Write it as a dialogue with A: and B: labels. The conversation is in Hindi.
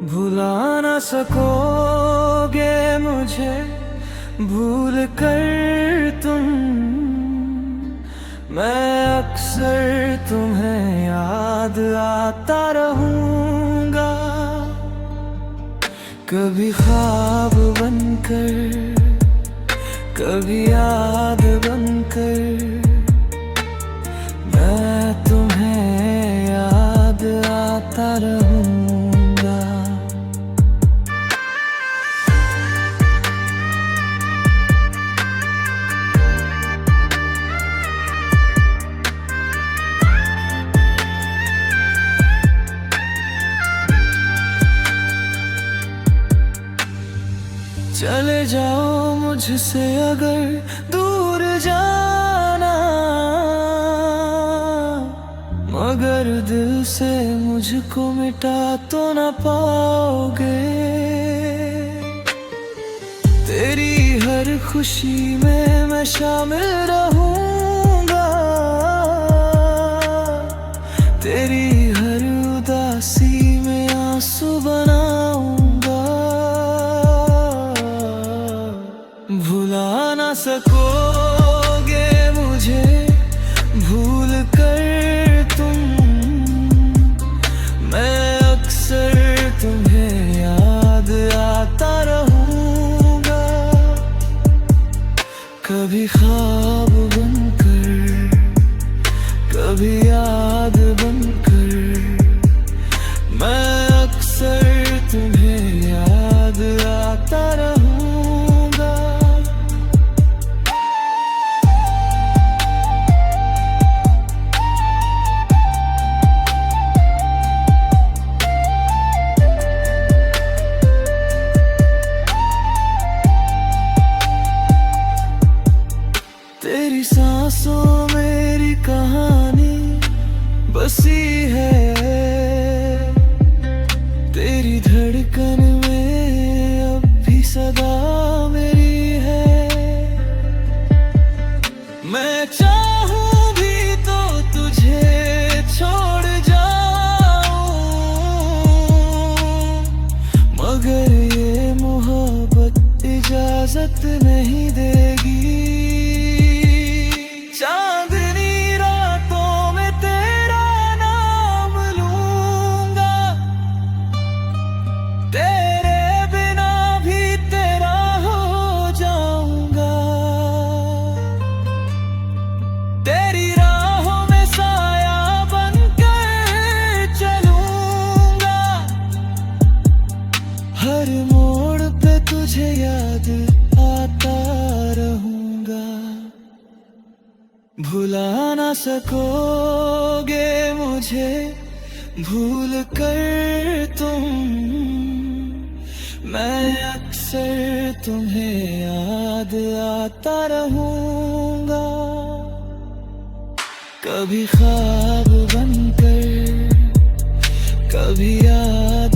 A: भुला न सकोगे मुझे भूल कर तुम। मैं अक्सर तुम्हें याद आता रहूंगा, कभी ख्वाब बनकर, कभी याद बनकर। मैं तुम्हें याद आता रहूंगा। चले जाओ मुझसे अगर दूर जाना, मगर दिल से मुझको मिटा तो न पाओगे। तेरी हर खुशी में मैं शामिल रहूंगा, तेरी हर उदासी में आंसू बनाऊंगा। भुला न सकोगे मुझे भूल कर तुम। मैं अक्सर तुम्हें याद आता रहूंगा, कभी ख्वाब बनकर, कभी याद बनकर। मैं अक्सर तुम्हें याद आता रहूंगा। तेरी सांसों मेरी कहानी बसी है, तेरी धड़कन में अब भी सदा मेरी है। मैं चाहूं भी तो तुझे छोड़ जाऊं, मगर ये मोहब्बत इजाजत नहीं देगी। चांदनी रातों में तेरा नाम लूंगा, तेरे बिना भी तेरा हो जाऊंगा। तेरी राहों में साया बनकर चलूंगा, हर मोड़ पे तुझे याद आता रहूंगा। भुला न सकोगे मुझे भूल कर तुम। मैं अक्सर तुम्हें याद आता रहूंगा, कभी ख्वाब बनकर, कभी याद